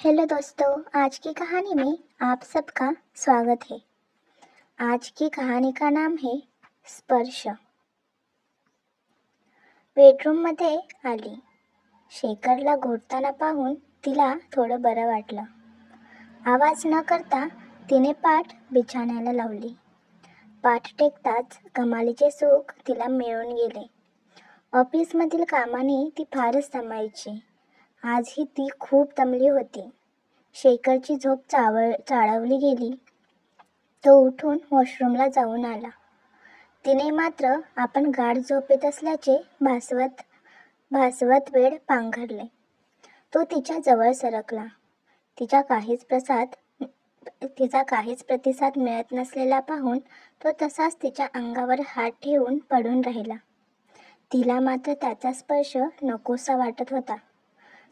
Hello दोस्तों, आज की कहानी में आप सबका स्वागत है। आज की कहानी का नाम है स्पर्श। बेडरूममध्ये आली। शेखरला घोटताना पाहून तिला थोडं बरं वाटलं. आवाज न करता तिने पाठ बिछाण्याला लावली. पाठ टेकताच कमालीचे सुख तिला मिळून गेले. ऑफिसमधील कामाने ती फारच दमायची. आजही ती खूप दमली होती. शेखरची झोप चाळवली गेली. तो उठून वॉशरूमला जाऊन आला. तिने मात्र आपण गाढ झोपेत असल्याचे भासवत वेळ पांघरले. तो तिच्या जवळ सरकला. तिचा काहीच प्रतिसाद मिळत नसलेला पाहून तो तसाच तिच्या अंगावर हात ठेवून पडून राहिला. तिला मात्र त्याचा स्पर्श नकोसा वाटत होता.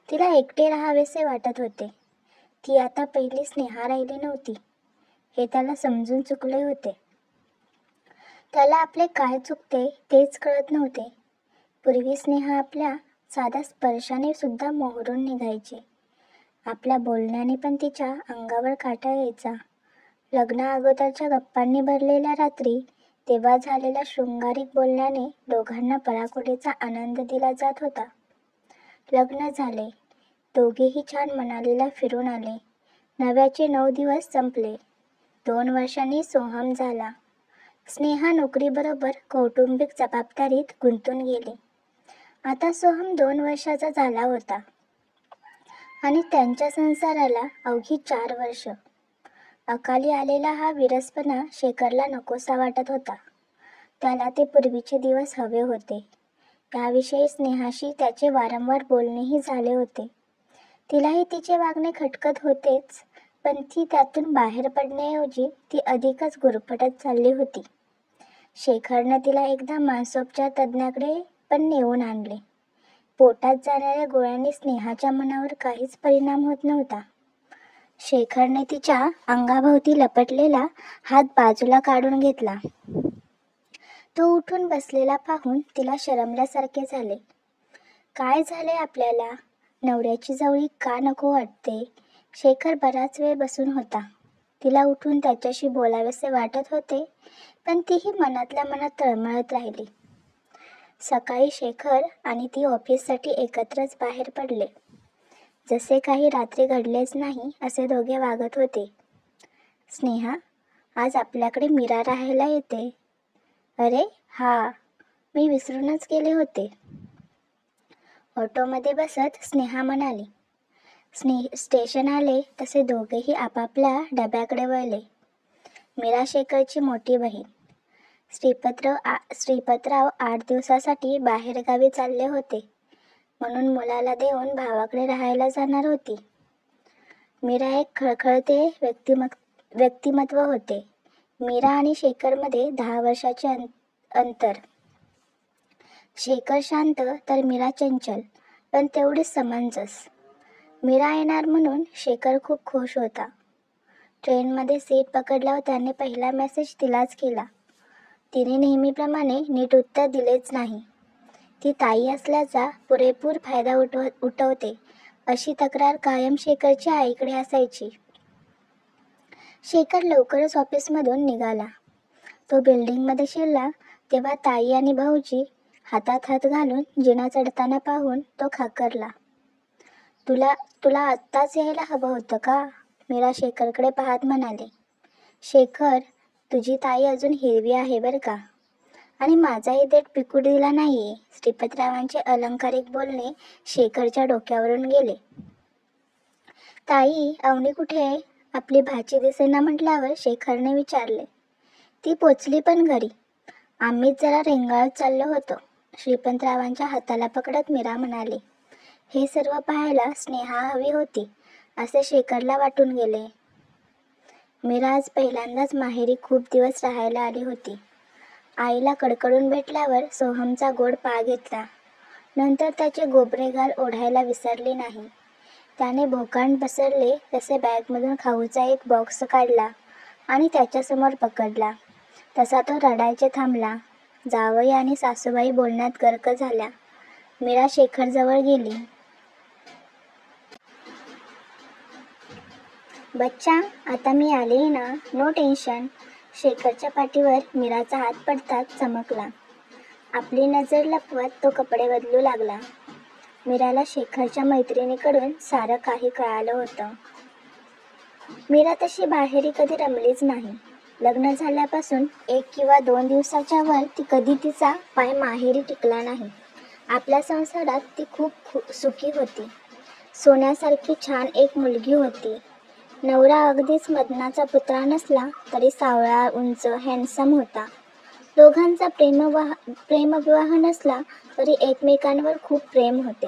तिला एकटे राहावेसे वाटत होते. ती आता पहिली स्नेहा राहिली नव्हती हे त्याला समजून चुकले होते. त्याला आपले काय चुकते तेच कळत नव्हते. पूर्वी स्नेहा आपल्या साध्या स्पर्शाने सुद्धा मोहरून निघायची. आपल्या बोलण्याने पण तिच्या अंगावर काटा यायचा. लग्ना अगोदरच्या गप्पांनी भरलेल्या रात्री, तेव्हा झालेल्या शृंगारिक बोलण्याने दोघांना पराकोटीचा आनंद दिला जात होता. लग्न झाले. दोघेही छान मनालीला फिरून आले. नव्याचे 9 दिवस संपले. 2 वर्षांनी सोहम झाला. स्नेहा नोकरीबरोबर कौटुंबिक जबाबदारीत गुंतून गेली. आता सोहम 2 वर्षाचा झाला होता आणि त्यांच्या संसाराला अवघी 4 वर्ष. अकाली आलेला हा विरसपणा शेखरला नकोसा वाटत होता. त्याला ते पूर्वीचे दिवस हवे होते. याविषयी स्नेहाशी त्याचे वारंवार बोलणेही झाले होते. तिलाही तिचे वागणे खटकत होतेच, पण ती त्यातून बाहेर पडण्याऐवजी ती अधिकच गुरफटत चालली होती. शेखरने तिला एकदा मानसोपचार तज्ज्ञाकडे पण नेऊन आणले. पोटात जाणाऱ्या गोळ्यांनी स्नेहाच्या मनावर काहीच परिणाम होत नव्हता. शेखरने तिच्या अंगाभोवती लपटलेला हात बाजूला काढून घेतला. तो उठून बसलेला पाहून तिला शरमल्यासारखे झाले. काय झाले आपल्याला? नवऱ्याची जवळी का नको वाटते? शेखर बराच वेळ बसून होता. तिला उठून त्याच्याशी बोलावेसे वाटत होते, पण तीही मनातल्या मनात तळमळत राहिली. सकाळी शेखर आणि ती ऑफिससाठी एकत्रच बाहेर पडले. जसे काही रात्री घडलेच नाही असे दोघे वागत होते. स्नेहा, आज आपल्याकडे मीरा राहायला येते. अरे हा, मी विसरूनच गेले होते. ऑटोमध्ये बसत स्नेहा म्हणाली. स्टेशन आले तसे दोघेही आपापल्या डब्याकडे वळले. मीरा शेखरची मोठी बहीण. श्रीपतराव 8 दिवसासाठी बाहेरगावी चालले होते, म्हणून मुलाला देऊन भावाकडे राहायला जाणार होती. मीरा एक खळखळते व्यक्तिमत्व होते. मीरा आणि शेखरमध्ये 10 वर्षाचे अंतर. शेखर शांत तर मीरा चंचल, पण तेवढीच समंजस. मीरा येणार म्हणून शेखर खूप खुश होता. ट्रेनमध्ये सीट पकडल्यावर त्याने पहिला मेसेज तिलाच केला. तिने नेहमीप्रमाणे नीट उत्तर दिलेच नाही. ती ताई असल्याचा पुरेपूर फायदा उठवते अशी तक्रार कायम शेखरच्या आईकडे असायची. शेखर लवकरच ऑफिसमधून निघाला. तो बिल्डिंगमध्ये शिरला तेव्हा ताई आणि भाऊजी हातात हात घालून जिना चढताना पाहून तो खाकरला. तुला आत्ताच यायला हवं होतं का? मीरा शेखरकडे पाहत म्हणाले. शेखर, तुझी ताई अजून हिरवी आहे बरं का, आणि माझाही देठ पिकू दिला नाहीये. श्रीपतरावांचे अलंकारिक बोलणे शेखरच्या डोक्यावरून गेले. ताई, अवनी कुठे आहे? आपली भाची दिसेना म्हटल्यावर शेखरने विचारले. ती पोचली पण घरी. आम्हीच जरा रेंगाळत चाललो होतो. श्रीपतरावांच्या हाताला पकडत मीरा म्हणाली. हे सर्व पाहायला स्नेहा हवी होती असे शेखरला वाटून गेले. मीरा आज पहिल्यांदाच माहेरी खूप दिवस राहायला आली होती. आईला कडकडून भेटल्यावर सोहमचा गोड पाय घेतला. नंतर त्याचे गोबरे गाल ओढायला विसरली नाही. त्याने भोकांड पसरले तसे बॅगमधून खाऊचा एक बॉक्स काढला आणि त्याच्यासमोर पकडला. तसा तो रडायचे थांबला. जावई आणि सासूबाई बोलण्यात गर्क झाल्या. मीरा शेखरजवळ गेली. बच्चा, आता मी आले ना, नो टेन्शन. शेखरच्या पाठीवर मीराचा हात पडताच चमकला. आपली नजर लपवत तो कपडे बदलू लागला. मीराला शेखरच्या मैत्रिणीकडून सारं काही कळालं होतं. मीरा तशी बाहेरी कधी रमलीच नाही. लग्न झाल्यापासून 1 किंवा 2 दिवसाच्या वर ती कधी तिचा पाय माहेरी टिकला नाही. आपल्या संसारात ती खूप सुखी होती. सोन्यासारखी छान एक मुलगी होती. नवरा अगदीच मदनाचा पुतळा नसला तरी सावळा, उंच, हँडसम होता. दोघांचा प्रेमविवाह नसला तरी एकमेकांवर खूप प्रेम होते.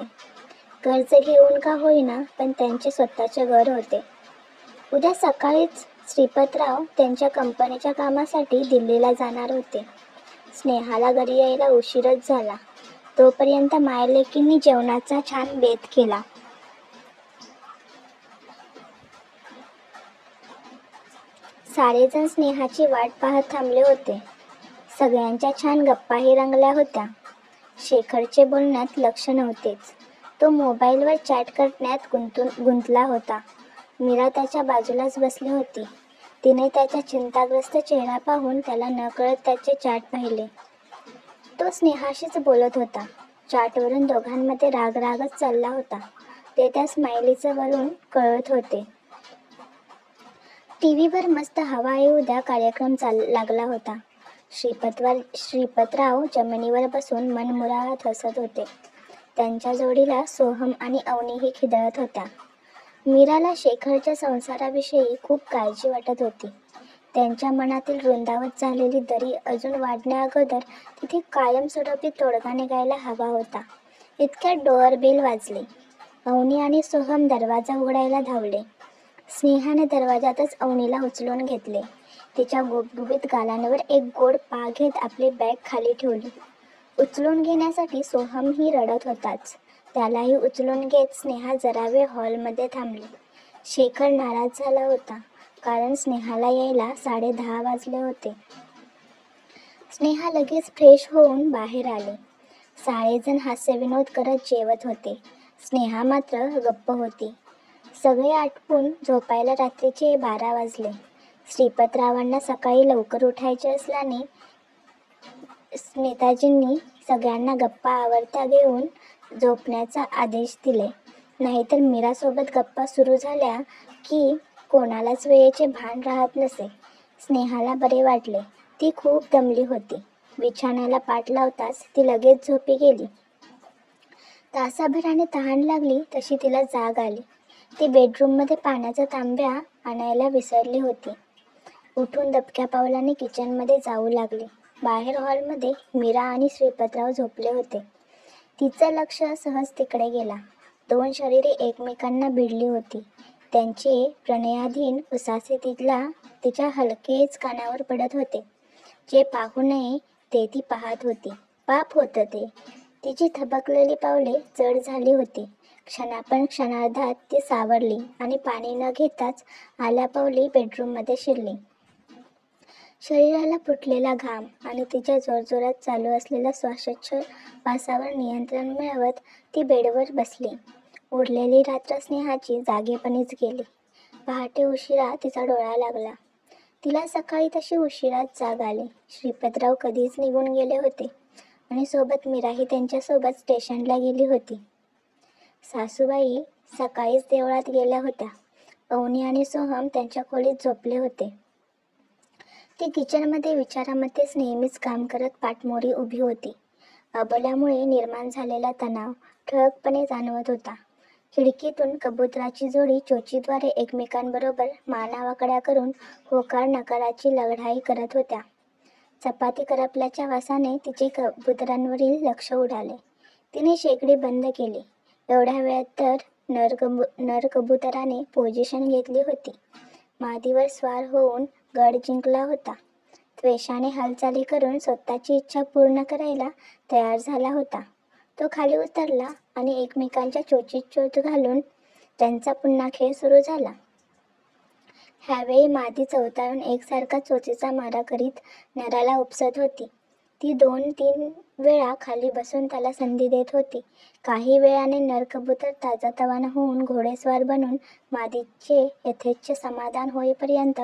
कर्ज घेऊन का होईना, पण त्यांचे स्वतःचे घर होते. उद्या सकाळीच श्रीपतराव त्यांच्या कंपनीच्या कामासाठी दिल्लीला जाणार होते. स्नेहाला घरी यायला उशीरच झाला. तोपर्यंत मायलेकींनी जेवणाचा छान बेत केला. सारेजण स्नेहाची वाट पाहत थांबले होते. सगळ्यांच्या छान गप्पाही रंगल्या होत्या. शेखरचे बोलण्यात लक्ष नव्हतेच. तो मोबाईलवर चॅट करण्यात गुंतला होता. मीरा त्याच्या बाजूलाच बसली होती. तिने त्याचा चिंताग्रस्त चेहरा पाहून त्याला नकळत त्याचे चॅट पाहिले. तो स्नेहाशीच बोलत होता. चॅटवरून दोघांमध्ये रागच चालला होता. ते त्या स्माइलीचं वरून कळत होते. टीव्हीवर मस्त हवा येऊ द्या कार्यक्रम लागला होता. श्रीपतराव जमिनीवर बसून मनमुराद हसत होते. त्यांच्या जोडीला सोहम आणि अवनीही खिदळत होत्या. मीराला शेखरच्या संसाराविषयी खूप काळजी वाटत होती. त्यांच्या मनातील रुंदावत झालेली दरी अजून वाढण्याअगोदर तिथे कायमस्वरूपी तोडगा निघायला हवा होता. इतक्यात डोअरबेल वाजले. अवनी आणि सोहम दरवाजा उघडायला धावले. स्नेहाने दरवाजातच अवनीला उचलून घेतले. तिच्या गुबगुबीत गालांवर एक गोड पा घेत आपली बॅग खाली ठेवली. उचलून घेण्यासाठी सोहमही रडत होताच. त्यालाही उचलून घेत स्नेहा जरा वेळ हॉलमध्ये थांबली. शेखर नाराज झाला होता, कारण स्नेहाला यायला 10:30 वाजले होते. स्नेहा लगेच फ्रेश होऊन बाहेर आली. सारेजण हास्यविनोद करत जेवत होते. स्नेहा मात्र गप्प होती. सगळे आटपून झोपायला रात्रीचे 12 वाजले. श्रीपतरावांना सकाळी लवकर उठायचे असल्याने नेताजींनी सगळ्यांना गप्पा आवरत्या घेऊन झोपण्याचा आदेश दिले. नाहीतर मीरासोबत गप्पा सुरू झाल्या की कोणालाच वेळेचे भान राहत नसे. स्नेहाला बरे वाटले. ती खूप दमली होती. बिछाण्याला पाठ लावताच ती लगेच झोपी गेली. तासाभराने तहान लागली तशी तिला जाग आली. ती बेडरूममध्ये पाण्याचा तांब्या आणायला विसरली होती. उठून दबक्या पावलाने किचनमध्ये जाऊ लागली. बाहेर हॉलमध्ये मीरा आणि श्रीपतराव झोपले होते. तिचं लक्ष सहज तिकडे गेला. 2 शरीरे एकमेकांना भिडली होती. त्यांचे प्रणयाधीन उसासे तिच्या हलकेच कानावर पडत होते. जे पाहू नये ते ती पाहत होती. पाप होतं ते. तिची थबकलेली पावले जड झाली होती. क्षणार्धात ती सावरली आणि पाणी न घेताच आल्या पावली बेडरूममध्ये शिरली. शरीराला फुटलेला घाम आणि तिच्या जोरजोरात चालू असलेल्या श्वासोच्छवासावर नियंत्रण मिळवत ती बेडवर बसली. उरलेली रात्र स्नेहाची जागेपणीच गेली. पहाटे उशिरा तिचा डोळा लागला. तिला सकाळी तशी उशिराच जाग आली. श्रीपतराव कधीच निघून गेले होते आणि सोबत मीराही त्यांच्यासोबत स्टेशनला गेली होती. सासूबाई सकाळीच देवळात गेल्या होत्या. अवनी आणि सोहम त्यांच्या खोलीत झोपले होते. ती किचनमध्ये विचारामध्येच नेहमीच काम करत पाठमोरी उभी होती. अबोल्यामुळे निर्माण झालेला तणाव ठळकपणे जाणवत होता. खिडकीतून कबुतराची जोडी चोचीद्वारे एकमेकांबरोबर मानावाकड्या करून होकार नकाराची लढाई करत होत्या. चपाती करपल्याच्या वासाने तिचे कबुतरांवरील लक्ष उडाले. तिने शेगडी बंद केली. एवढ्या वेळात तर नर कबुतराने पोझिशन घेतली होती. मादीवर स्वार होऊन गड जिंकला होता. त्वेषाने हालचाली करून स्वतःची इच्छा पूर्ण करायला तयार झाला होता. तो खाली उतरला आणि एकमेकांच्या चोचीत चोच घालून त्यांचा पुन्हा खेळ सुरू झाला. ह्यावेळी मादी चवताळून एकसारखा चोचीचा मारा करीत नराला उपसत होती. ती 2-3 वेळा खाली बसून त्याला संधी देत होती. काही वेळाने नर कबूतर ताजातवाना होऊन घोडेस्वार बनून मादीचे यथेच्छ समाधान होईपर्यंत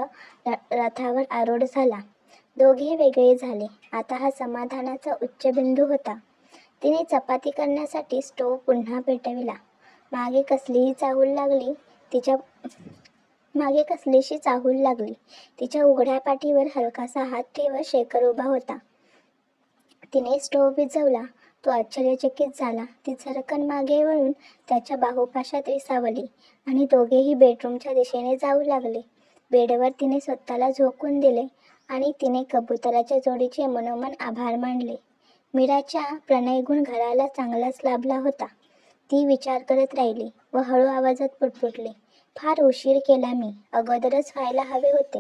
रथावर आरूढ झाला. दोघे वेगळे झाले. आता हा समाधानाचा उच्चबिंदू होता. तिने चपाती करण्यासाठी स्टोव्ह पुन्हा पेटविला. मागे कसलीशी चाहूल लागली. तिच्या उघड्या पाठीवर हलकासा हात ठेवत शेखर उभा होता. तिने स्टोव्ह विझवला. तो आश्चर्यचकित झाला. ती झरकन मागे वळून त्याच्या बाहुपाशात विसावली आणि दोघेही बेडरूमच्या दिशेने जाऊ लागले. बेडवर तिने स्वतःला झोकून दिले आणि तिने कबुतराच्या जोडीचे मनोमन आभार मानले. मीराच्या प्रणयगुण घराला चांगलाच लाभला होता. ती विचार करत राहिली व हळू आवाजात पुटपुटली, फार उशीर केला मी. अगोदरच व्हायला हवे होते.